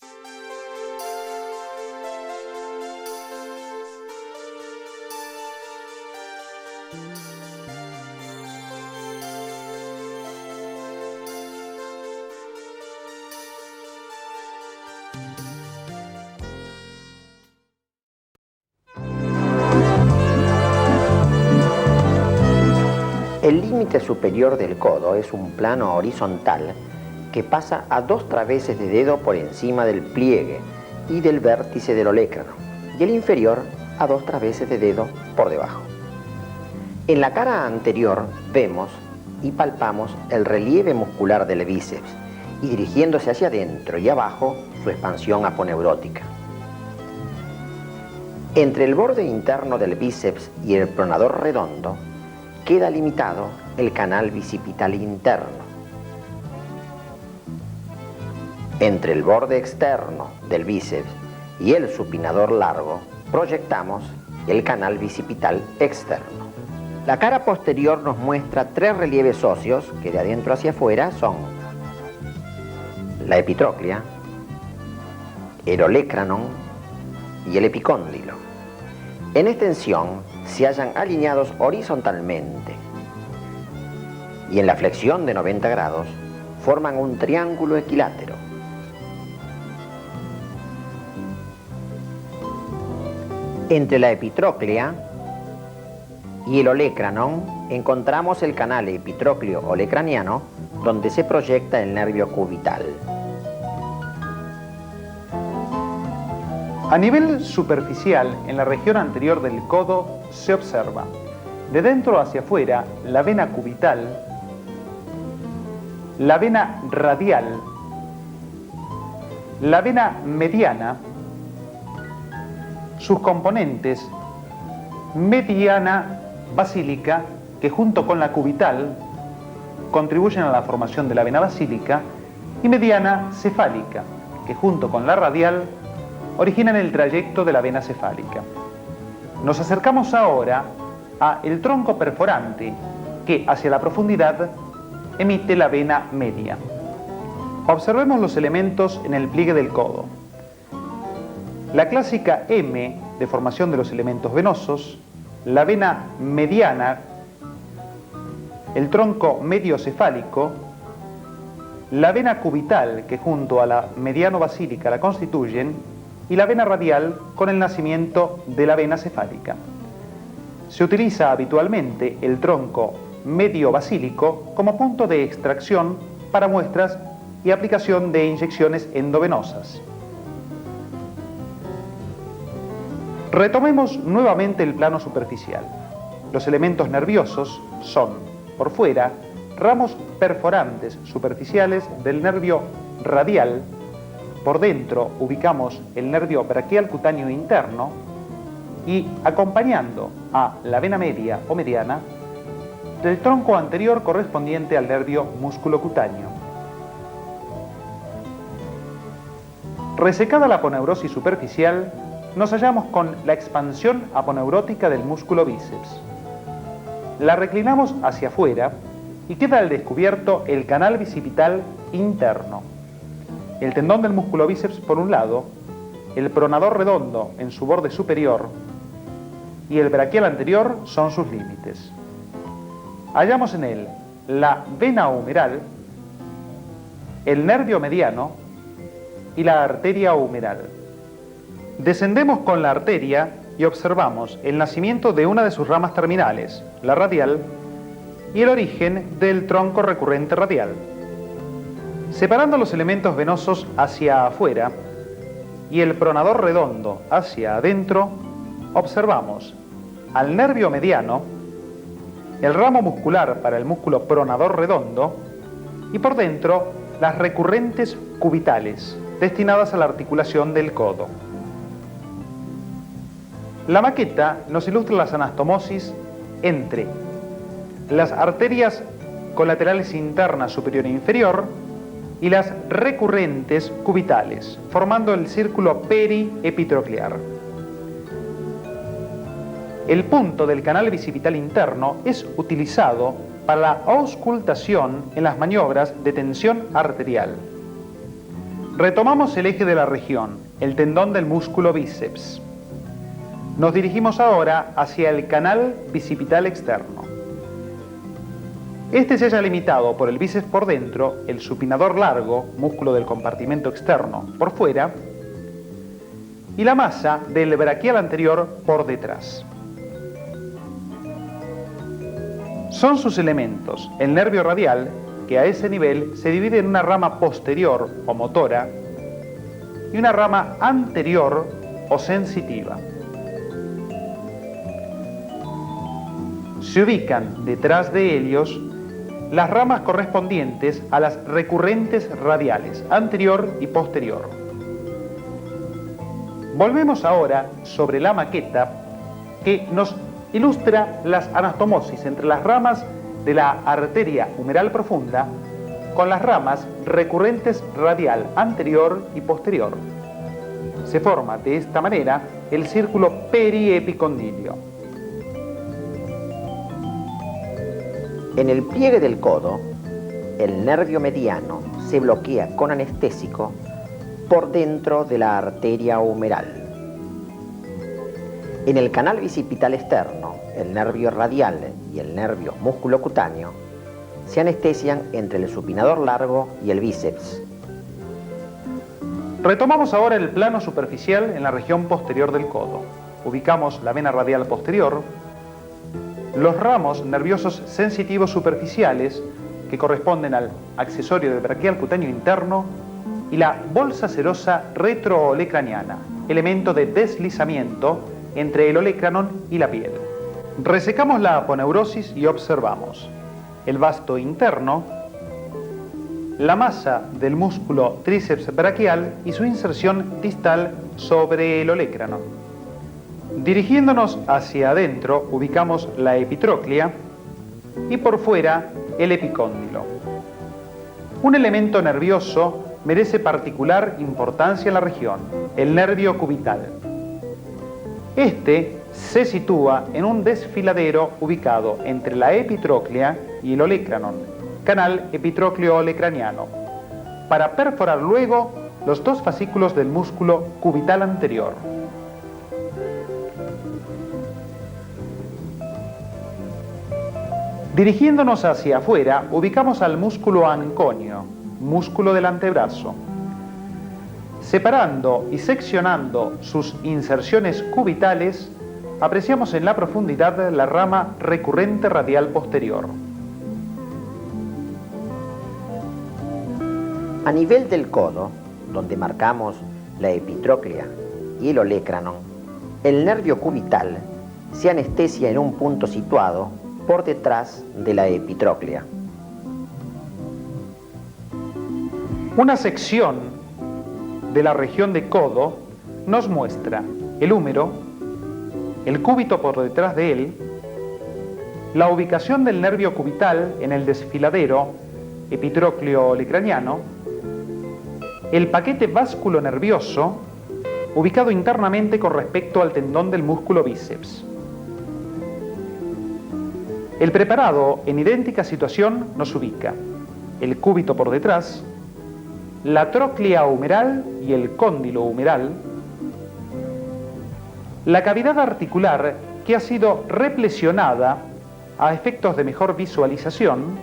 El límite superior del codo es un plano horizontal que pasa a 2 traveses de dedo por encima del pliegue y del vértice del olecrano, y el inferior a 2 traveses de dedo por debajo. En la cara anterior vemos y palpamos el relieve muscular del bíceps y dirigiéndose hacia adentro y abajo su expansión aponeurótica. Entre el borde interno del bíceps y el pronador redondo queda limitado el canal bicipital interno. Entre el borde externo del bíceps y el supinador largo proyectamos el canal bicipital externo. La cara posterior nos muestra 3 relieves óseos que de adentro hacia afuera son la epitróclea, el olecranon y el epicóndilo. En extensión se hallan alineados horizontalmente y en la flexión de 90 grados forman un triángulo equilátero. Entre la epitróclea y el olecranon encontramos el canal epitrócleo olecraniano donde se proyecta el nervio cubital. A nivel superficial, en la región anterior del codo se observa, de dentro hacia afuera, la vena cubital, la vena radial, la vena mediana, sus componentes, mediana basílica, que junto con la cubital contribuyen a la formación de la vena basílica, y mediana cefálica, que junto con la radial originan el trayecto de la vena cefálica. Nos acercamos ahora a el tronco perforante que hacia la profundidad emite la vena media. Observemos los elementos en el pliegue del codo. La clásica M de formación de los elementos venosos, la vena mediana, el tronco medio cefálico, la vena cubital que junto a la mediano basílica la constituyen, y la vena radial con el nacimiento de la vena cefálica. Se utiliza habitualmente el tronco medio basílico como punto de extracción para muestras y aplicación de inyecciones endovenosas. Retomemos nuevamente el plano superficial. Los elementos nerviosos son, por fuera, ramos perforantes superficiales del nervio radial. Por dentro ubicamos el nervio braquial cutáneo interno y acompañando a la vena media o mediana del tronco anterior correspondiente al nervio musculocutáneo. Resecada la aponeurosis superficial, nos hallamos con la expansión aponeurótica del músculo bíceps. La reclinamos hacia afuera y queda al descubierto el canal bicipital interno. El tendón del músculo bíceps por un lado, el pronador redondo en su borde superior y el braquial anterior son sus límites. Hallamos en él la vena humeral, el nervio mediano y la arteria humeral. Descendemos con la arteria y observamos el nacimiento de una de sus ramas terminales, la radial, y el origen del tronco recurrente radial. Separando los elementos venosos hacia afuera y el pronador redondo hacia adentro, observamos al nervio mediano, el ramo muscular para el músculo pronador redondo y por dentro las recurrentes cubitales destinadas a la articulación del codo. La maqueta nos ilustra las anastomosis entre las arterias colaterales internas superior e inferior y las recurrentes cubitales, formando el círculo periepitróclear. El punto del canal bicipital interno es utilizado para la auscultación en las maniobras de tensión arterial. Retomamos el eje de la región, el tendón del músculo bíceps. Nos dirigimos ahora hacia el canal bicipital externo. Este se halla limitado por el bíceps por dentro, el supinador largo, músculo del compartimento externo, por fuera, y la masa del braquial anterior por detrás. Son sus elementos el nervio radial, que a ese nivel se divide en una rama posterior o motora y una rama anterior o sensitiva. Se ubican detrás de ellos las ramas correspondientes a las recurrentes radiales, anterior y posterior. Volvemos ahora sobre la maqueta que nos ilustra las anastomosis entre las ramas de la arteria humeral profunda con las ramas recurrentes radial anterior y posterior. Se forma de esta manera el círculo periepicondilio. En el pliegue del codo, el nervio mediano se bloquea con anestésico por dentro de la arteria humeral. En el canal bicipital externo, el nervio radial y el nervio musculocutáneo se anestesian entre el supinador largo y el bíceps. Retomamos ahora el plano superficial en la región posterior del codo. Ubicamos la vena radial posterior, los ramos nerviosos sensitivos superficiales que corresponden al accesorio del braquial cutáneo interno y la bolsa serosa retroolecraniana, elemento de deslizamiento entre el olecranon y la piel. Resecamos la aponeurosis y observamos el vasto interno, la masa del músculo tríceps braquial y su inserción distal sobre el olecranon. Dirigiéndonos hacia adentro, ubicamos la epitróclea y por fuera el epicóndilo. Un elemento nervioso merece particular importancia en la región, el nervio cubital. Este se sitúa en un desfiladero ubicado entre la epitróclea y el olecranon, canal epitrócleo-olecraniano, para perforar luego los dos fascículos del músculo cubital anterior. Dirigiéndonos hacia afuera, ubicamos al músculo anconio, músculo del antebrazo. Separando y seccionando sus inserciones cubitales, apreciamos en la profundidad la rama recurrente radial posterior. A nivel del codo, donde marcamos la epitróclea y el olecranon, el nervio cubital se anestesia en un punto situado por detrás de la epitróclea. Una sección de la región de codo nos muestra el húmero, el cúbito por detrás de él, la ubicación del nervio cubital en el desfiladero epitrócleo-olecraniano, el paquete vasculonervioso ubicado internamente con respecto al tendón del músculo bíceps. El preparado en idéntica situación nos ubica el cúbito por detrás, la tróclea humeral y el cóndilo humeral, la cavidad articular que ha sido replesionada a efectos de mejor visualización.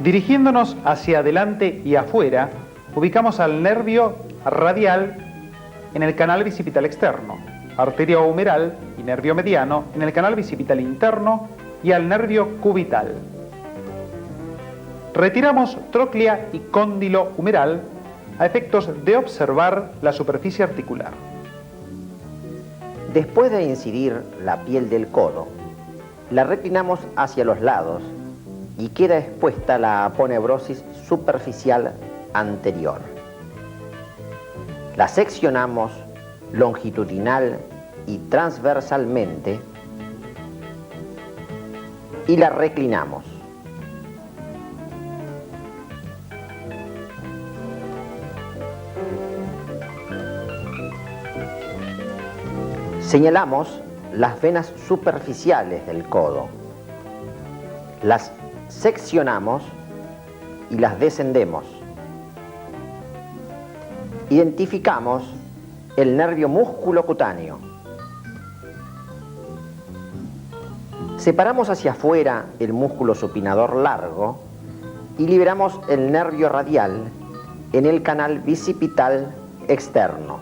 Dirigiéndonos hacia adelante y afuera, ubicamos al nervio radial en el canal bicipital externo, arteria humeral y nervio mediano en el canal bicipital interno y al nervio cubital. Retiramos tróclea y cóndilo humeral a efectos de observar la superficie articular. Después de incidir la piel del codo, la reclinamos hacia los lados y queda expuesta la aponeurosis superficial anterior. La seccionamos longitudinal y transversalmente y la reclinamos. Señalamos las venas superficiales del codo. Las seccionamos y las descendemos. identificamos el nervio músculo cutáneo. Separamos hacia afuera el músculo supinador largo y liberamos el nervio radial en el canal bicipital externo.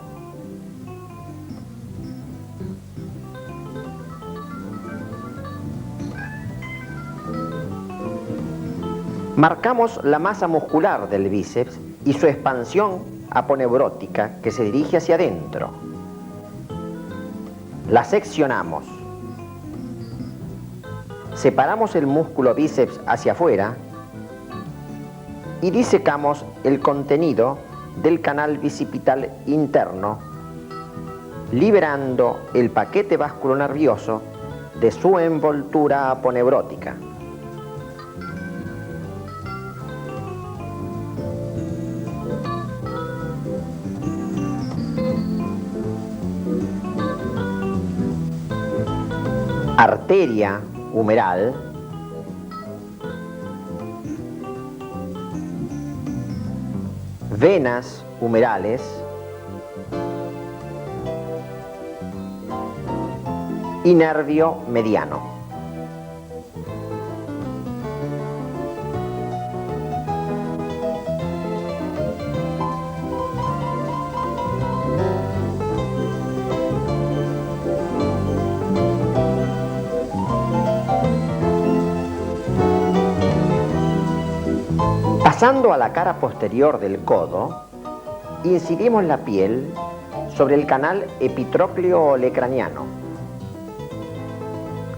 Marcamos la masa muscular del bíceps y su expansión aponeurótica que se dirige hacia adentro. La seccionamos. Separamos el músculo bíceps hacia afuera y disecamos el contenido del canal bicipital interno, liberando el paquete vasculonervioso de su envoltura aponeurótica. Arteria humeral, venas humerales, y nervio mediano. Pasando a la cara posterior del codo, incidimos la piel sobre el canal epitrócleo-olecraniano.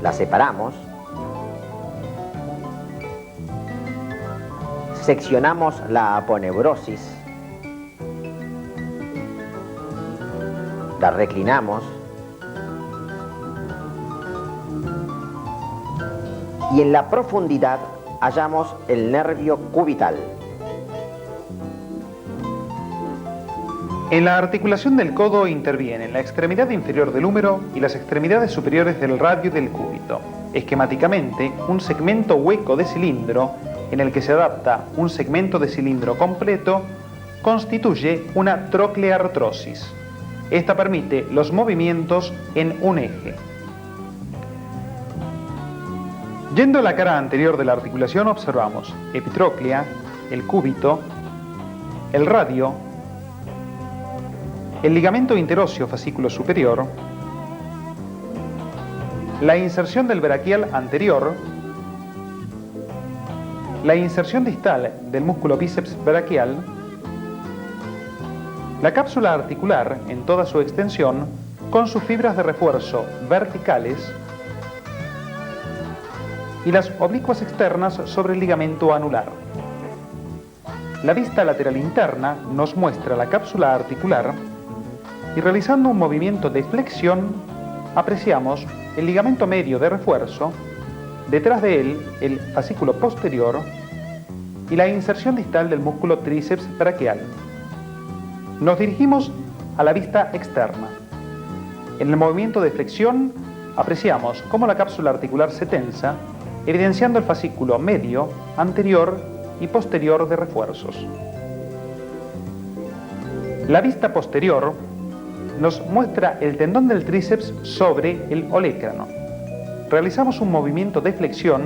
La separamos, seccionamos la aponeurosis, la reclinamos y en la profundidad hallamos el nervio cubital. En la articulación del codo intervienen la extremidad inferior del húmero y las extremidades superiores del radio y del cúbito. Esquemáticamente, un segmento hueco de cilindro en el que se adapta un segmento de cilindro completo constituye una trocleartrosis. Esta permite los movimientos en un eje. Yendo a la cara anterior de la articulación observamos epitróclea, el cúbito, el radio, el ligamento interóseo fascículo superior, la inserción del braquial anterior, la inserción distal del músculo bíceps braquial, la cápsula articular en toda su extensión con sus fibras de refuerzo verticales y las oblicuas externas sobre el ligamento anular. La vista lateral interna nos muestra la cápsula articular y realizando un movimiento de flexión apreciamos el ligamento medio de refuerzo, detrás de él el fascículo posterior y la inserción distal del músculo tríceps braquial. Nos dirigimos a la vista externa. En el movimiento de flexión apreciamos cómo la cápsula articular se tensa, evidenciando el fascículo medio, anterior y posterior de refuerzos. La vista posterior nos muestra el tendón del tríceps sobre el olecrano. Realizamos un movimiento de flexión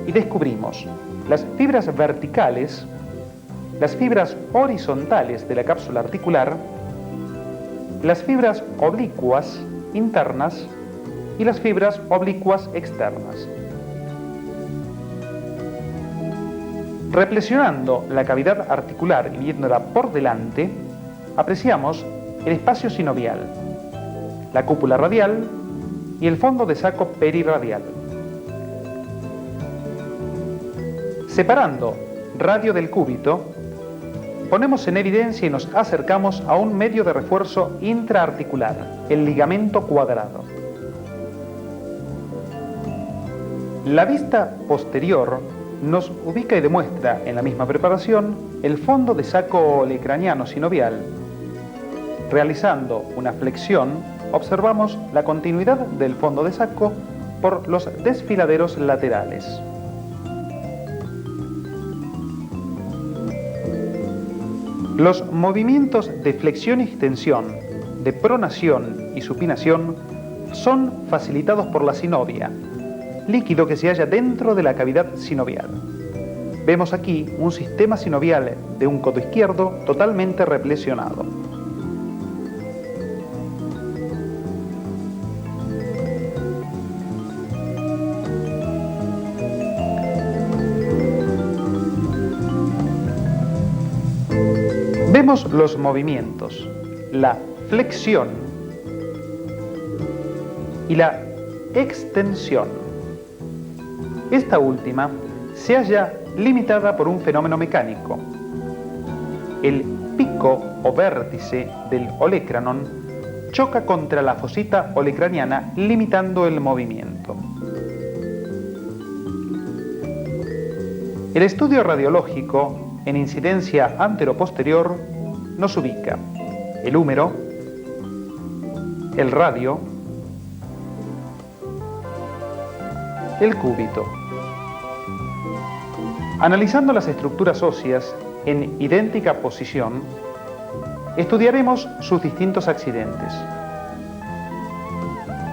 y descubrimos las fibras verticales, las fibras horizontales de la cápsula articular, las fibras oblicuas internas y las fibras oblicuas externas. Reflexionando la cavidad articular y viéndola por delante, apreciamos el espacio sinovial, la cúpula radial y el fondo de saco perirradial. Separando radio del cúbito, ponemos en evidencia y nos acercamos a un medio de refuerzo intraarticular, el ligamento cuadrado. La vista posterior nos ubica y demuestra en la misma preparación el fondo de saco olecraniano sinovial. Realizando una flexión, observamos la continuidad del fondo de saco por los desfiladeros laterales. Los movimientos de flexión y extensión, de pronación y supinación son facilitados por la sinovia, líquido que se halla dentro de la cavidad sinovial. Vemos aquí un sistema sinovial de un codo izquierdo totalmente reflexionado. Vemos los movimientos, la flexión y la extensión. Esta última se halla limitada por un fenómeno mecánico. El pico o vértice del olecranon choca contra la fosita olecraniana, limitando el movimiento. El estudio radiológico en incidencia antero-posterior nos ubica el húmero, el radio, el cúbito. Analizando las estructuras óseas en idéntica posición, estudiaremos sus distintos accidentes.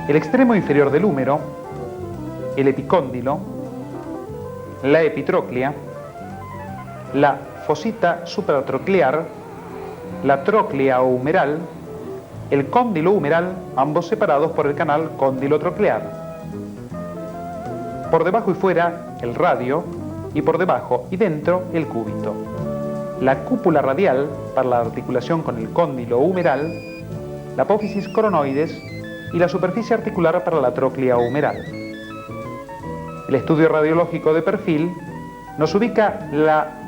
El extremo inferior del húmero, el epicóndilo, la epitróclea, la fosita supratroclear, la tróclea o humeral, el cóndilo humeral, ambos separados por el canal cóndilo-troclear. Por debajo y fuera, el radio, y por debajo y dentro, el cúbito. La cúpula radial, para la articulación con el cóndilo humeral, la apófisis coronoides y la superficie articular para la tróclea humeral. El estudio radiológico de perfil nos ubica la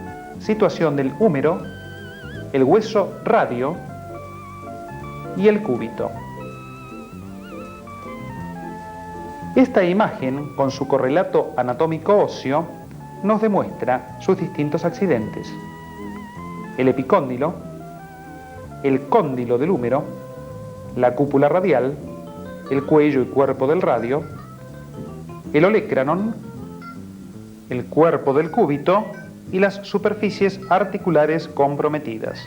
situación del húmero, el hueso radio y el cúbito. Esta imagen, con su correlato anatómico óseo, nos demuestra sus distintos accidentes. El epicóndilo, el cóndilo del húmero, la cúpula radial, el cuello y cuerpo del radio, el olecranon, el cuerpo del cúbito y las superficies articulares comprometidas.